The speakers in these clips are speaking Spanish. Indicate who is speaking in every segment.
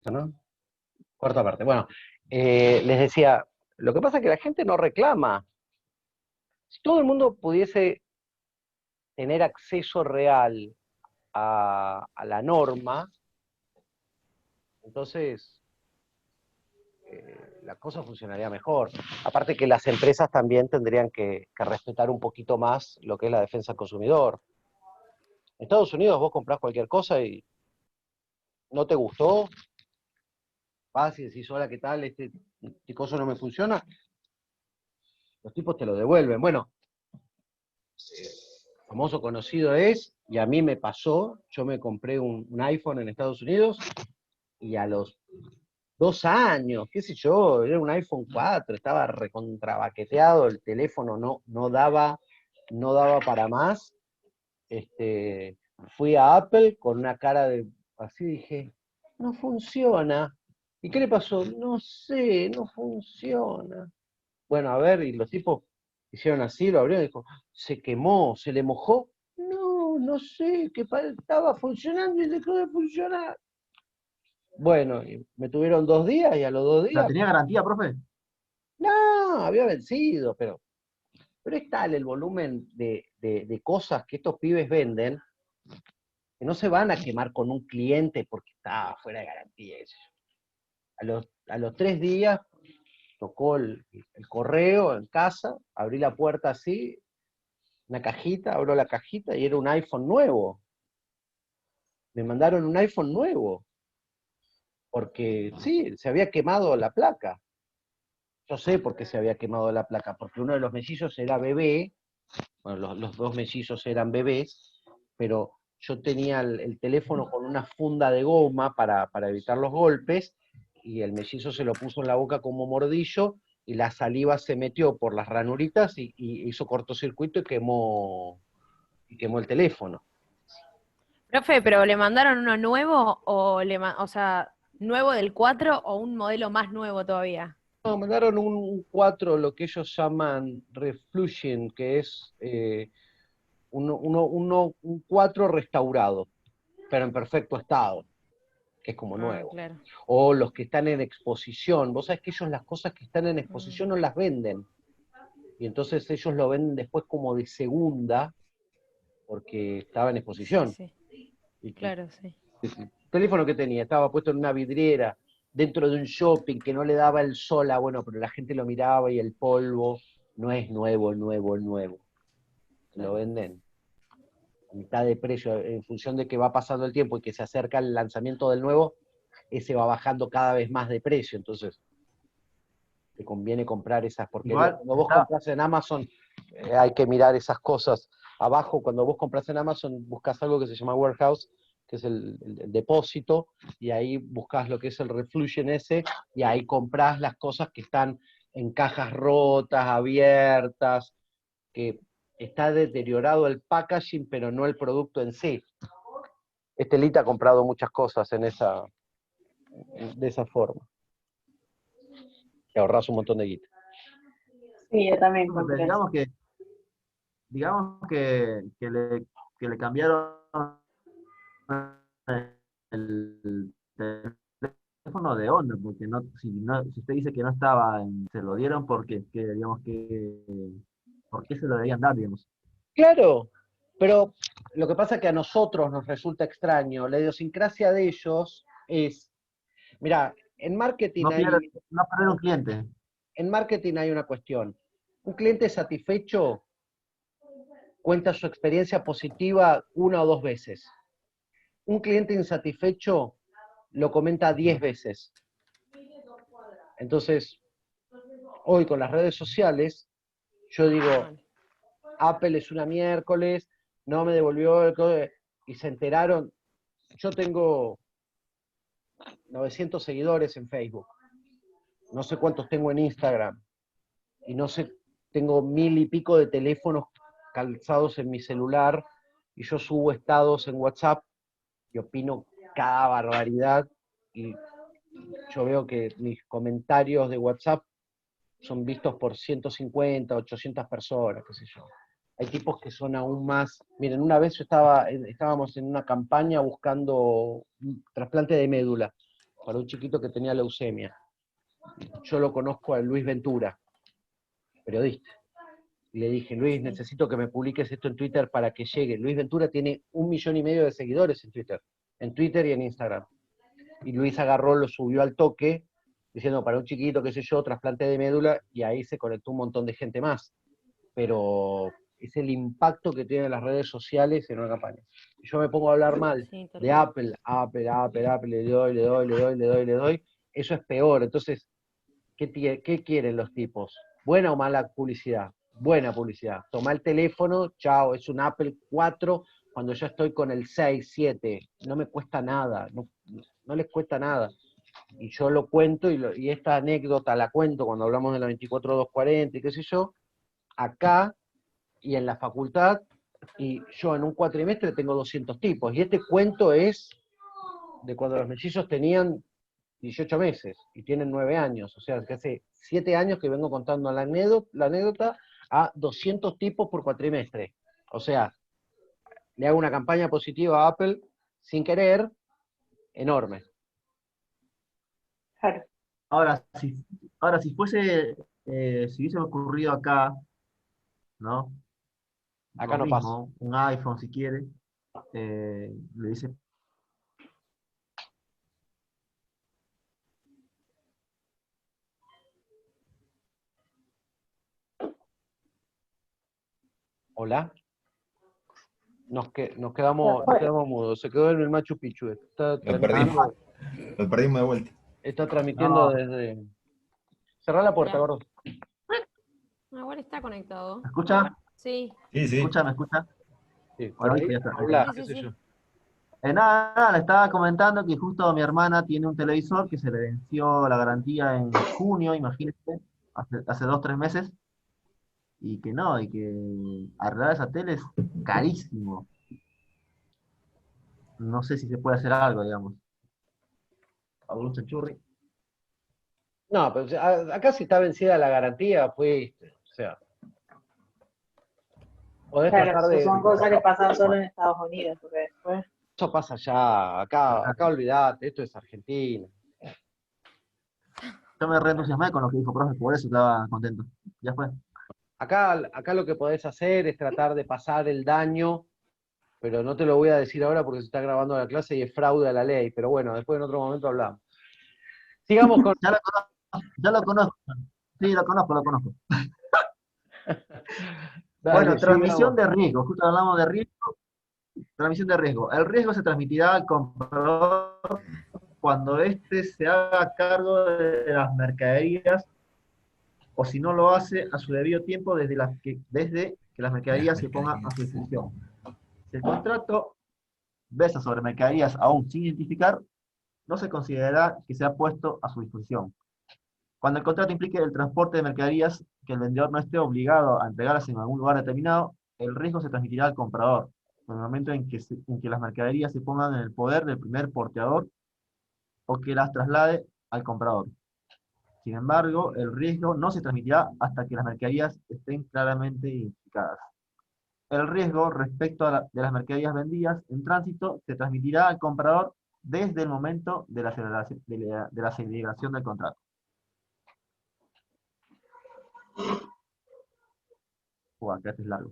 Speaker 1: ¿no? Cuarta parte. Bueno, les decía, lo que pasa es que la gente no reclama. Si todo el mundo pudiese tener acceso real a la norma, entonces la cosa funcionaría mejor. Aparte que las empresas también tendrían que respetar un poquito más lo que es la defensa del consumidor. En Estados Unidos vos comprás cualquier cosa y no te gustó, vas y decís, hola, ¿qué tal? Este coso no me funciona, los tipos te lo devuelven. Bueno, famoso conocido es, y a mí me pasó, yo me compré un iPhone en Estados Unidos y a los 2 años, qué sé yo, era un iPhone 4, estaba recontrabaqueteado, el teléfono no daba para más. Fui a Apple con una cara de, así dije, no funciona. ¿Y qué le pasó? No sé, no funciona. Bueno, a ver, y los tipos hicieron así, lo abrieron y dijo, se quemó, se le mojó. No, no sé, que estaba funcionando y dejó de funcionar. Bueno, y me tuvieron 2 días y a los dos
Speaker 2: ¿La
Speaker 1: días,
Speaker 2: tenía garantía, profe?
Speaker 1: no, había vencido, pero es tal el volumen de cosas que estos pibes venden que no se van a quemar con un cliente porque está fuera de garantía. Eso. A los 3 días tocó el correo en casa, abrí la puerta así, una cajita, abro la cajita y era un iPhone nuevo. Me mandaron un iPhone nuevo, porque sí, se había quemado la placa. Yo sé por qué se había quemado la placa, porque uno de los mellizos era bebé, bueno, los dos mellizos eran bebés, pero yo tenía el teléfono con una funda de goma para evitar los golpes, y el mellizo se lo puso en la boca como mordillo, y la saliva se metió por las ranuritas y hizo cortocircuito y quemó el teléfono.
Speaker 3: Profe, pero ¿le mandaron uno nuevo o sea, nuevo del 4 o un modelo más nuevo todavía?
Speaker 1: No, mandaron un 4, lo que ellos llaman reflution, que es un 4 restaurado, pero en perfecto estado, que es como
Speaker 3: Ah,
Speaker 1: nuevo.
Speaker 3: claro.
Speaker 1: O los que están en exposición. Vos sabés que ellos las cosas que están en
Speaker 3: Mm,
Speaker 1: exposición no las venden. Y entonces ellos lo venden después como de segunda, porque estaba en
Speaker 3: sí,
Speaker 1: exposición.
Speaker 3: sí,
Speaker 1: Y
Speaker 3: claro, sí.
Speaker 1: el teléfono que tenía estaba puesto en una vidriera, dentro de un shopping que no le daba el sol, bueno, pero la gente lo miraba y el polvo no es nuevo, nuevo, nuevo. Lo
Speaker 3: Claro.
Speaker 1: venden a mitad de precio, en función de que va pasando el tiempo y que se acerca el lanzamiento del nuevo, ese va bajando cada vez más de precio. Entonces, te conviene comprar esas porquerías.
Speaker 2: Igual
Speaker 1: Cuando vos
Speaker 2: está,
Speaker 1: compras en Amazon, hay que mirar esas cosas. Abajo, cuando vos compras en Amazon, buscas algo que se llama warehouse, que es el depósito, y ahí buscas lo que es el reflusion ese, y ahí compras las cosas que están en cajas rotas, abiertas, que está deteriorado el packaging, pero no el producto en sí. Estelita ha comprado muchas cosas de esa forma. Te ahorras un montón de guita.
Speaker 4: Sí, yo también
Speaker 2: profe, pero
Speaker 4: compré así.
Speaker 2: digamos que le cambiaron el teléfono de onda, porque si usted dice que no estaba, se lo dieron porque, digamos ¿por qué se lo deberían dar, digamos?
Speaker 1: Claro, pero lo que pasa es que a nosotros nos resulta extraño. La idiosincrasia de ellos es, mira,
Speaker 2: No pierde, no perder un cliente.
Speaker 1: en marketing hay una cuestión. Un cliente satisfecho cuenta su experiencia positiva una o dos veces. Un cliente insatisfecho lo comenta 10 veces. Entonces, hoy con las redes sociales, yo digo,
Speaker 3: Mal.
Speaker 1: Apple es una miércoles, no me devolvió y se enteraron. Yo tengo 900 seguidores en Facebook, no sé cuántos tengo en Instagram, y no sé, tengo 1000 y pico de teléfonos calzados en mi celular, y yo subo estados en WhatsApp y opino cada barbaridad, y yo veo que mis comentarios de WhatsApp son vistos por 150, 800 personas, qué sé yo. Hay tipos que son aún más. Miren, una vez estábamos en una campaña buscando un trasplante de médula. para un chiquito que tenía leucemia. Yo lo conozco a Luis Ventura, periodista. Y le dije, Luis, necesito que me publiques esto en Twitter para que llegue. Luis Ventura tiene 1,5 millones de seguidores en Twitter y en Instagram. Y Luis agarró, lo subió al toque, diciendo, para un chiquito, qué sé yo, trasplante de médula, y ahí se conectó un montón de gente más. Pero es el impacto que tienen las redes sociales en una campaña. Yo me pongo a hablar mal
Speaker 3: Sí,
Speaker 1: de Apple, le doy, eso es peor. Entonces, ¿qué quieren los tipos? ¿Buena o mala publicidad? Buena publicidad. Toma el teléfono, chao, es un Apple 4, cuando yo estoy con el 6, 7, no me cuesta nada, no les cuesta nada. Y yo lo cuento, y esta anécdota la cuento cuando hablamos de la 24240 y qué sé yo, acá y en la facultad, y yo en un cuatrimestre tengo 200 tipos, y este cuento es de cuando los mellizos tenían 18 meses y tienen 9 años, o sea, que hace 7 años que vengo contando la anécdota a 200 tipos por cuatrimestre. O sea, le hago una campaña positiva a Apple sin querer, enorme.
Speaker 4: Claro.
Speaker 2: Ahora, si fuese, si hubiese ocurrido acá, ¿no?
Speaker 1: Acá
Speaker 2: Lo
Speaker 1: no pasa.
Speaker 2: mismo, un iPhone si quiere, le dice,
Speaker 1: Hola. Nos
Speaker 4: Ya
Speaker 1: quedamos
Speaker 4: fue.
Speaker 1: mudos. Se quedó en el Machu Picchu. Está
Speaker 5: Lo perdimos.
Speaker 1: transmitiendo,
Speaker 5: Lo perdimos de vuelta.
Speaker 1: está transmitiendo
Speaker 2: no,
Speaker 1: desde... Cerrá la puerta,
Speaker 3: Mirá.
Speaker 1: gordo.
Speaker 3: Igual está conectado.
Speaker 2: ¿me escucha?
Speaker 3: Sí,
Speaker 5: Sí, sí.
Speaker 2: ¿Me escucha?
Speaker 1: Sí,
Speaker 2: Bueno,
Speaker 1: por ahí
Speaker 2: listo, ya está.
Speaker 1: habla,
Speaker 3: sí,
Speaker 1: qué
Speaker 3: sí,
Speaker 1: sé
Speaker 3: sí.
Speaker 1: yo.
Speaker 2: Nada, le estaba comentando que justo mi hermana tiene un televisor que se le venció la garantía en junio, imagínese, hace 2, 3 meses, y que arreglar esa tele es carísimo. No sé si se puede hacer algo, digamos. Pablo Churri.
Speaker 1: No, pero acá si está vencida la garantía, fuiste. O sea, podés
Speaker 4: Claro,
Speaker 1: tratar
Speaker 4: eso
Speaker 1: de...
Speaker 4: son cosas que pasan solo en Estados Unidos, porque después,
Speaker 1: Eso pasa allá, acá olvidate, esto es Argentina.
Speaker 2: Yo me reentusiasmé con lo que dijo profe, por eso estaba contento. Ya fue.
Speaker 1: Acá lo que podés hacer es tratar de pasar el daño, pero no te lo voy a decir ahora porque se está grabando la clase y es fraude a la ley. Pero bueno, después en otro momento hablamos. Sigamos con...
Speaker 2: Ya lo conozco. Sí, lo conozco.
Speaker 1: Dale,
Speaker 2: Bueno, transmisión
Speaker 1: sigamos.
Speaker 2: de riesgo. Justo hablamos de riesgo. Transmisión de riesgo. El riesgo se transmitirá al comprador cuando éste se haga cargo de las mercaderías o si no lo hace a su debido tiempo desde que las mercaderías se pongan a su disposición. Si el contrato versa sobre mercaderías aún sin identificar, no se considerará que se ha puesto a su disposición. Cuando el contrato implique el transporte de mercaderías que el vendedor no esté obligado a entregarlas en algún lugar determinado, el riesgo se transmitirá al comprador, en el momento en que las mercaderías se pongan en el poder del primer porteador o que las traslade al comprador. Sin embargo, el riesgo no se transmitirá hasta que las mercaderías estén claramente identificadas. El riesgo respecto de las mercaderías vendidas en tránsito se transmitirá al comprador desde el momento de la celebración del contrato. Acá este es largo.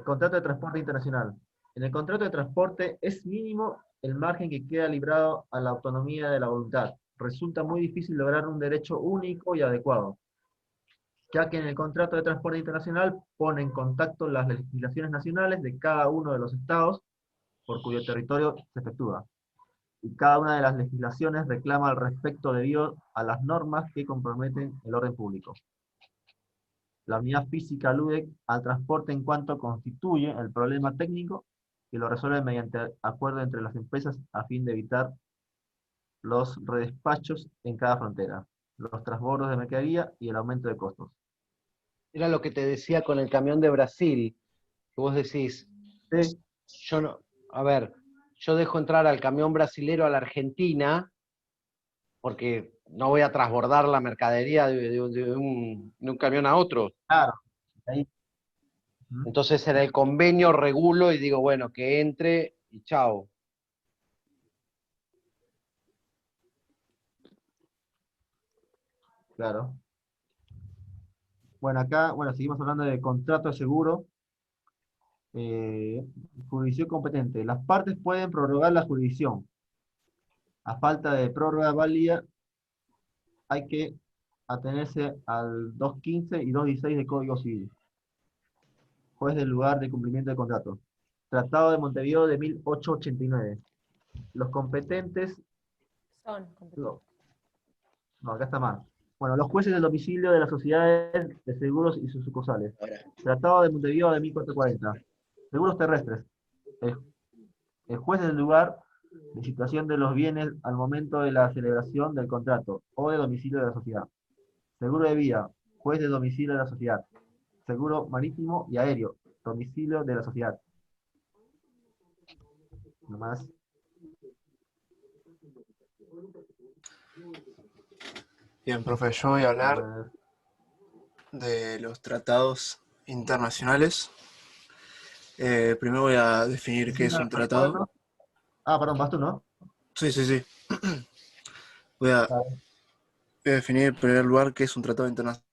Speaker 2: Contrato de transporte internacional. En el contrato de transporte es mínimo el margen que queda librado a la autonomía de la voluntad. Resulta muy difícil lograr un derecho único y adecuado, ya que en el contrato de transporte internacional pone en contacto las legislaciones nacionales de cada uno de los estados por cuyo territorio se efectúa. Y cada una de las legislaciones reclama al respecto debido a las normas que comprometen el orden público. La unidad física alude al transporte en cuanto constituye el problema técnico que lo resuelve mediante acuerdo entre las empresas a fin de evitar los redespachos en cada frontera, los transbordos de mercadería y el aumento de costos.
Speaker 1: Era lo que te decía con el camión de Brasil, que vos decís,
Speaker 2: Sí,
Speaker 1: yo no, a ver, yo dejo entrar al camión brasilero a la Argentina porque no voy a transbordar la mercadería de un camión a otro.
Speaker 2: claro. Ahí,
Speaker 1: Entonces en el convenio regulo y digo, bueno, que entre y chao.
Speaker 2: Claro. Bueno, acá, bueno, seguimos hablando de contrato de seguro. Jurisdicción competente. Las partes pueden prorrogar la jurisdicción. A falta de prórroga válida, hay que atenerse al 215 y 216 del Código Civil. Juez del lugar de cumplimiento del contrato. Tratado de Montevideo de 1889. Los competentes,
Speaker 3: Son competentes.
Speaker 2: no, acá está mal. Bueno, los jueces del domicilio de las sociedades de seguros y sus sucursales.
Speaker 1: Ahora,
Speaker 2: Tratado de Montevideo de 1440. Seguros terrestres. El, el juez del lugar de situación de los bienes al momento de la celebración del contrato o de domicilio de la sociedad. Seguro de vida, juez de domicilio de la sociedad. Seguro marítimo y aéreo, domicilio de la sociedad. No más.
Speaker 5: Bien, profe, yo voy a
Speaker 2: A
Speaker 5: hablar
Speaker 2: ver.
Speaker 5: de los tratados internacionales. Primero voy a definir qué es un tratado.
Speaker 2: ¿Recuerdo? Ah, perdón, vas tú, ¿no?
Speaker 5: Sí, sí, sí. Voy a
Speaker 2: Ah,
Speaker 5: definir en primer lugar qué es un tratado internacional.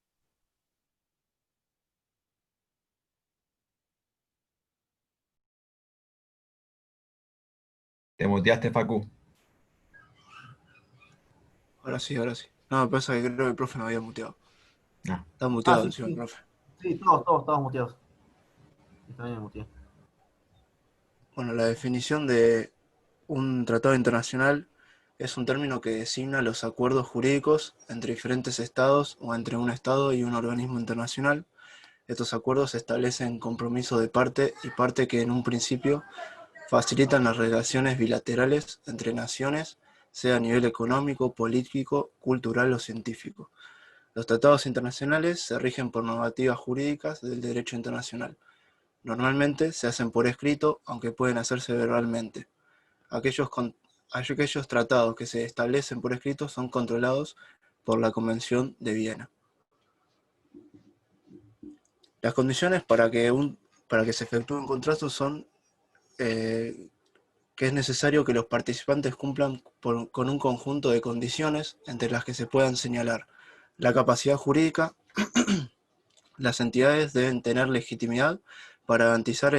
Speaker 6: Te muteaste, Facu.
Speaker 5: Ahora sí, ahora sí. No, me pasa que creo que el profe me había muteado.
Speaker 6: No.
Speaker 5: Está muteado
Speaker 2: sí,
Speaker 5: encima el
Speaker 2: sí.
Speaker 5: profe.
Speaker 2: Sí, todos muteados. Yo también me muteé.
Speaker 5: Bueno, la definición de un tratado internacional es un término que designa los acuerdos jurídicos entre diferentes estados o entre un estado y un organismo internacional. Estos acuerdos establecen compromisos de parte y parte que en un principio facilitan las relaciones bilaterales entre naciones, sea a nivel económico, político, cultural o científico. Los tratados internacionales se rigen por normativas jurídicas del derecho internacional. Normalmente se hacen por escrito, aunque pueden hacerse verbalmente. Aquellos tratados que se establecen por escrito son controlados por la Convención de Viena. Las condiciones para que se efectúe un contrato son que es necesario que los participantes cumplan con un conjunto de condiciones entre las que se puedan señalar la capacidad jurídica. Las entidades deben tener legitimidad para garantizar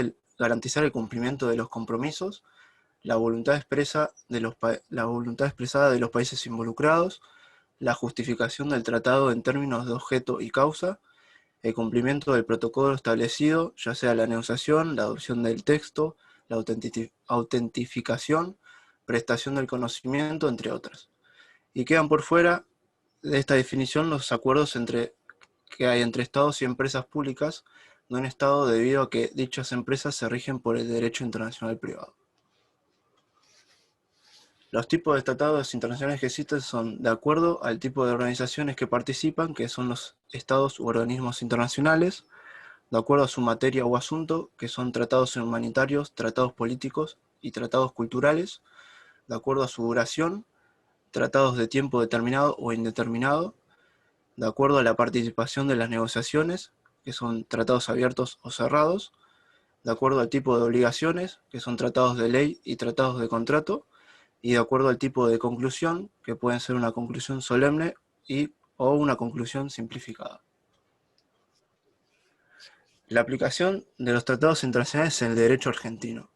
Speaker 5: el cumplimiento de los compromisos, la voluntad expresada de los países involucrados, la justificación del tratado en términos de objeto y causa, el cumplimiento del protocolo establecido, ya sea la negociación, la adopción del texto, la autentificación, prestación del conocimiento, entre otras. Y quedan por fuera de esta definición los acuerdos que hay entre estados y empresas públicas de un estado debido a que dichas empresas se rigen por el derecho internacional privado. Los tipos de tratados internacionales que existen son de acuerdo al tipo de organizaciones que participan, que son los estados u organismos internacionales, de acuerdo a su materia o asunto, que son tratados humanitarios, tratados políticos y tratados culturales, de acuerdo a su duración, tratados de tiempo determinado o indeterminado, de acuerdo a la participación de las negociaciones, que son tratados abiertos o cerrados, de acuerdo al tipo de obligaciones, que son tratados de ley y tratados de contrato, y de acuerdo al tipo de conclusión, que pueden ser una conclusión solemne o una conclusión simplificada. La aplicación de los tratados internacionales en el derecho argentino.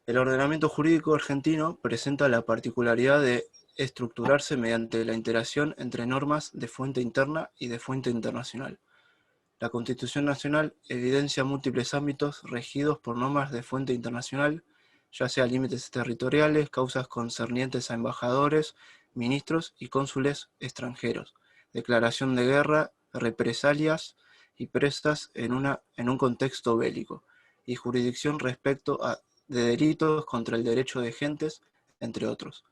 Speaker 5: El ordenamiento jurídico argentino presenta la particularidad de estructurarse mediante la interacción entre normas de fuente interna y de fuente internacional. La Constitución Nacional evidencia múltiples ámbitos regidos por normas de fuente internacional, ya sea límites territoriales, causas concernientes a embajadores, ministros y cónsules extranjeros, declaración de guerra, represalias y prestas en un contexto bélico, y jurisdicción respecto de delitos contra el derecho de gentes, entre otros.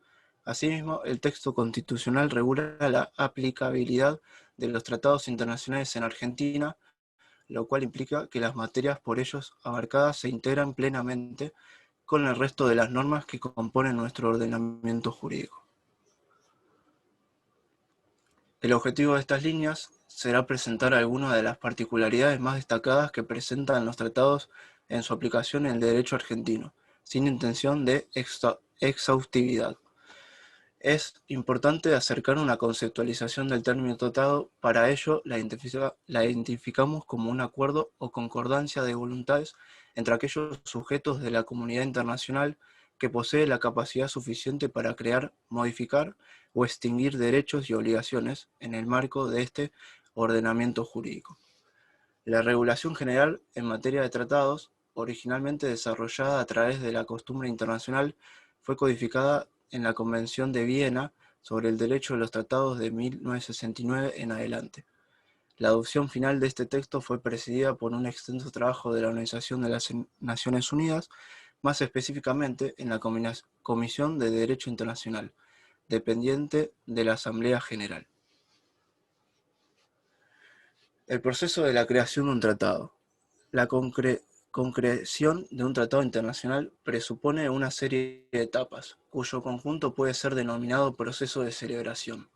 Speaker 5: Asimismo, el texto constitucional regula la aplicabilidad de los tratados internacionales en Argentina, lo cual implica que las materias por ellos abarcadas se integran plenamente con el resto de las normas que componen nuestro ordenamiento jurídico. El objetivo de estas líneas será presentar algunas de las particularidades más destacadas que presentan los tratados en su aplicación en el derecho argentino, sin intención de exhaustividad. Es importante acercar una conceptualización del término tratado. Para ello la identificamos como un acuerdo o concordancia de voluntades entre aquellos sujetos de la comunidad internacional que posee la capacidad suficiente para crear, modificar o extinguir derechos y obligaciones en el marco de este ordenamiento jurídico. La regulación general en materia de tratados, originalmente desarrollada a través de la costumbre internacional, fue codificada en la Convención de Viena sobre el derecho de los tratados de 1969 en adelante. La adopción final de este texto fue precedida por un extenso trabajo de la Organización de las Naciones Unidas, más específicamente en la Comisión de Derecho Internacional, dependiente de la Asamblea General. El proceso de la creación de un tratado. La concreción de un tratado internacional presupone una serie de etapas, cuyo conjunto puede ser denominado proceso de celebración.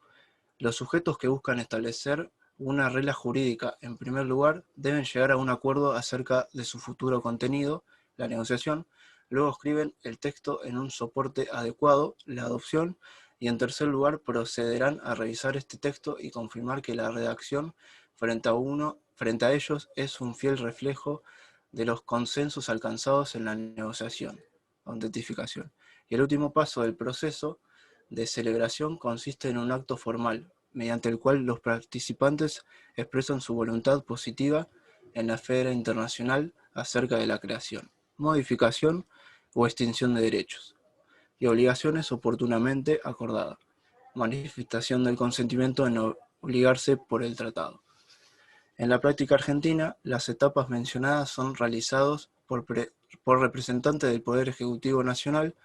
Speaker 5: Los sujetos que buscan establecer una regla jurídica, en primer lugar, deben llegar a un acuerdo acerca de su futuro contenido, la negociación, luego escriben el texto en un soporte adecuado, la adopción, y en tercer lugar procederán a revisar este texto y confirmar que la redacción frente a ellos es un fiel reflejo de los consensos alcanzados en la negociación, autentificación. Y el último paso del proceso de celebración consiste en un acto formal, mediante el cual los participantes expresan su voluntad positiva en la esfera internacional acerca de la creación, modificación o extinción de derechos y obligaciones oportunamente acordadas, manifestación del consentimiento en obligarse por el tratado. En la práctica argentina, las etapas mencionadas son realizadas por representantes del Poder Ejecutivo Nacional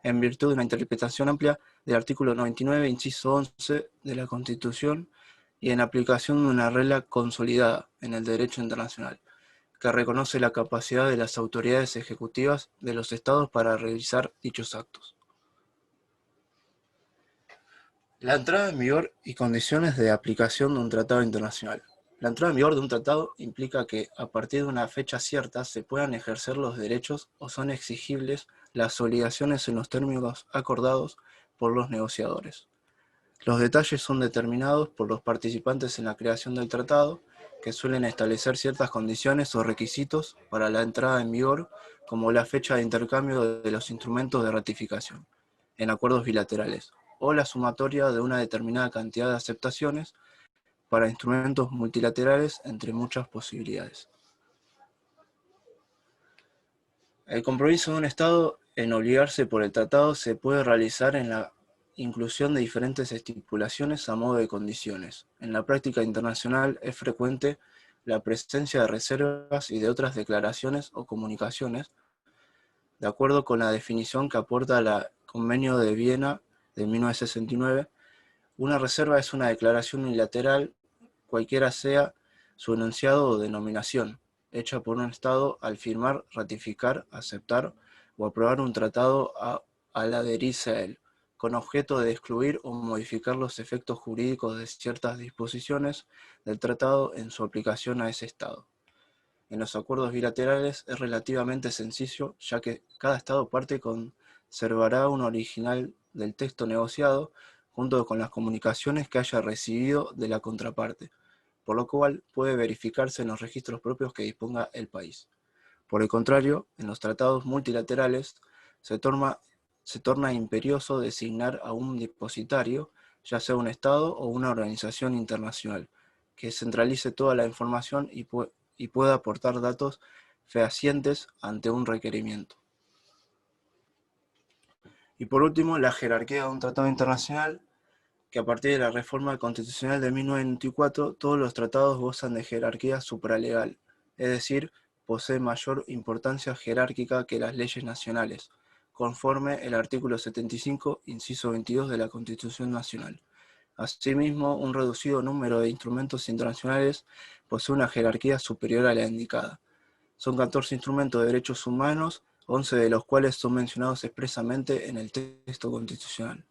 Speaker 5: en virtud de una interpretación amplia del artículo 99, inciso 11 de la Constitución y en aplicación de una regla consolidada en el derecho internacional, que reconoce la capacidad de las autoridades ejecutivas de los estados para realizar dichos actos. La entrada en vigor y condiciones de aplicación de un tratado internacional. La entrada en vigor de un tratado implica que, a partir de una fecha cierta, se puedan ejercer los derechos o son exigibles las obligaciones en los términos acordados por los negociadores. Los detalles son determinados por los participantes en la creación del tratado, que suelen establecer ciertas condiciones o requisitos para la entrada en vigor, como la fecha de intercambio de los instrumentos de ratificación en acuerdos bilaterales, o la sumatoria de una determinada cantidad de aceptaciones para instrumentos multilaterales, entre muchas posibilidades. El compromiso de un Estado en obligarse por el tratado se puede realizar en la inclusión de diferentes estipulaciones a modo de condiciones. En la práctica internacional es frecuente la presencia de reservas y de otras declaraciones o comunicaciones, de acuerdo con la definición que aporta el Convenio de Viena de 1969. Una reserva es una declaración unilateral, cualquiera sea su enunciado o denominación, hecha por un Estado al firmar, ratificar, aceptar o aprobar un tratado al adherirse a él, con objeto de excluir o modificar los efectos jurídicos de ciertas disposiciones del tratado en su aplicación a ese Estado. En los acuerdos bilaterales es relativamente sencillo, ya que cada Estado parte conservará un original del texto negociado, junto con las comunicaciones que haya recibido de la contraparte, por lo cual puede verificarse en los registros propios que disponga el país. Por el contrario, en los tratados multilaterales se torna imperioso designar a un depositario, ya sea un Estado o una organización internacional, que centralice toda la información y pueda aportar datos fehacientes ante un requerimiento. Y por último, la jerarquía de un tratado internacional, que a partir de la reforma constitucional de 1994, todos los tratados gozan de jerarquía supralegal, es decir, poseen mayor importancia jerárquica que las leyes nacionales, conforme el artículo 75, inciso 22 de la Constitución Nacional. Asimismo, un reducido número de instrumentos internacionales posee una jerarquía superior a la indicada. Son 14 instrumentos de derechos humanos, 11 de los cuales son mencionados expresamente en el texto constitucional.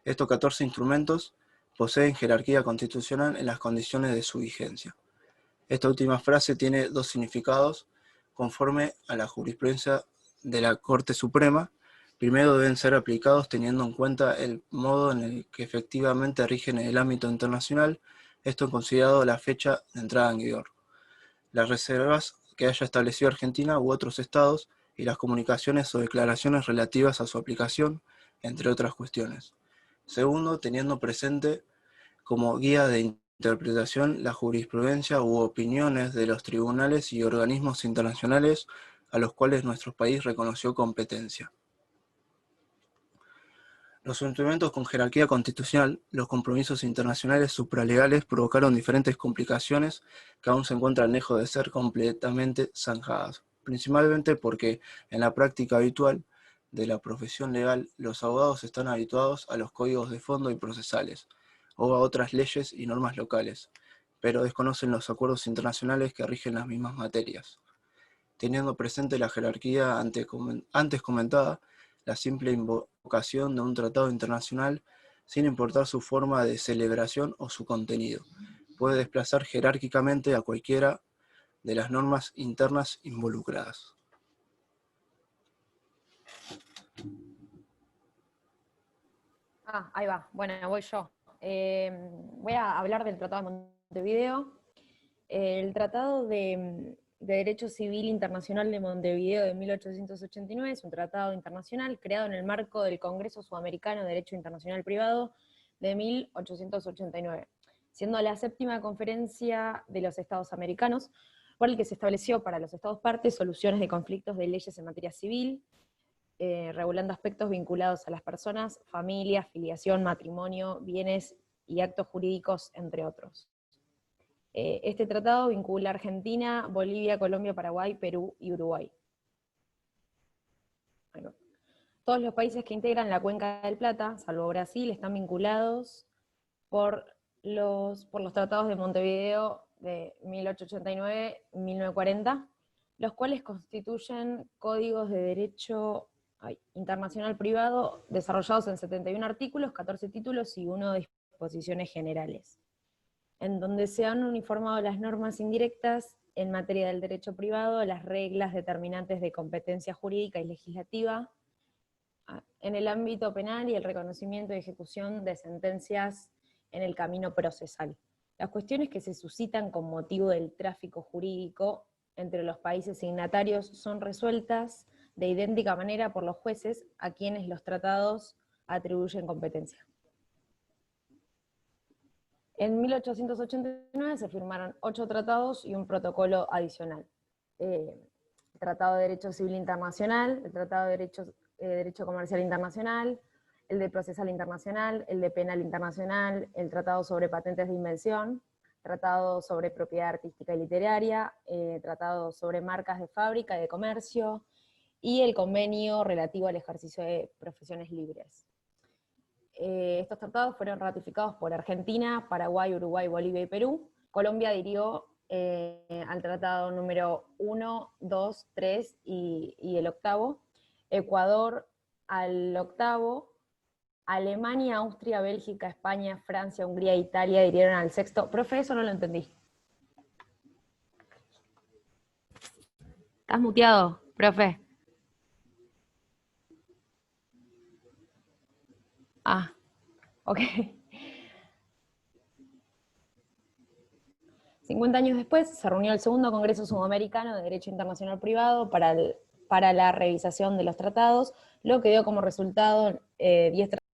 Speaker 5: Estos 14 instrumentos poseen jerarquía constitucional en las condiciones de su vigencia. Esta última frase tiene dos significados conforme a la jurisprudencia de la Corte Suprema. Primero deben ser aplicados teniendo en cuenta el modo en el que efectivamente rigen en el ámbito internacional, esto considerado la fecha de entrada en vigor, las reservas que haya establecido Argentina u otros estados y las comunicaciones o declaraciones relativas a su aplicación, entre otras cuestiones. Segundo, teniendo presente como guía de interpretación la jurisprudencia u opiniones de los tribunales y organismos internacionales a los cuales nuestro país reconoció competencia. Los instrumentos con jerarquía constitucional, los compromisos internacionales supralegales provocaron diferentes complicaciones que aún se encuentran lejos de ser completamente zanjadas, principalmente porque en la práctica habitual de la profesión legal los abogados están habituados a los códigos de fondo y procesales, o a otras leyes y normas locales, pero desconocen los acuerdos internacionales que rigen las mismas materias. Teniendo presente la jerarquía antes comentada, la simple invocación de un tratado internacional, sin importar su forma de celebración o su contenido, puede desplazar jerárquicamente a cualquiera de las normas internas involucradas.
Speaker 3: Ahí va. Bueno, voy yo. Voy a hablar del Tratado de Montevideo. El Tratado de Derecho Civil Internacional de Montevideo de 1889 es un tratado internacional creado en el marco del Congreso Sudamericano de Derecho Internacional Privado de 1889, siendo la 7ª conferencia de los Estados americanos, por el que se estableció para los Estados partes soluciones de conflictos de leyes en materia civil, regulando aspectos vinculados a las personas, familia, filiación, matrimonio, bienes y actos jurídicos, entre otros. Este tratado vincula a Argentina, Bolivia, Colombia, Paraguay, Perú y Uruguay. Bueno, todos los países que integran la Cuenca del Plata, salvo Brasil, están vinculados por los tratados de Montevideo de 1889 y 1940, los cuales constituyen códigos de derecho internacional privado desarrollados en 71 artículos, 14 títulos y 1 disposiciones generales, en donde se han uniformado las normas indirectas en materia del derecho privado, las reglas determinantes de competencia jurídica y legislativa, en el ámbito penal y el reconocimiento y ejecución de sentencias en el camino procesal. Las cuestiones que se suscitan con motivo del tráfico jurídico entre los países signatarios son resueltas de idéntica manera por los jueces a quienes los tratados atribuyen competencia. En 1889 se firmaron 8 tratados y un protocolo adicional. El Tratado de Derecho Civil Internacional, el Tratado de Derecho Comercial Internacional, el de Procesal Internacional, el de Penal Internacional, el Tratado sobre Patentes de Invención, Tratado sobre Propiedad Artística y Literaria, Tratado sobre Marcas de Fábrica y de Comercio, y el Convenio relativo al ejercicio de profesiones libres. Estos tratados fueron ratificados por Argentina, Paraguay, Uruguay, Bolivia y Perú. Colombia adhirió al tratado número 1, 2, 3 y el 8º. Ecuador al 8º. Alemania, Austria, Bélgica, España, Francia, Hungría e Italia adhirieron al 6º. Profe, eso no lo entendí. ¿Estás muteado, profe? Ok. 50 años después se reunió el segundo Congreso Sudamericano de Derecho Internacional Privado para la revisación de los tratados, lo que dio como resultado 10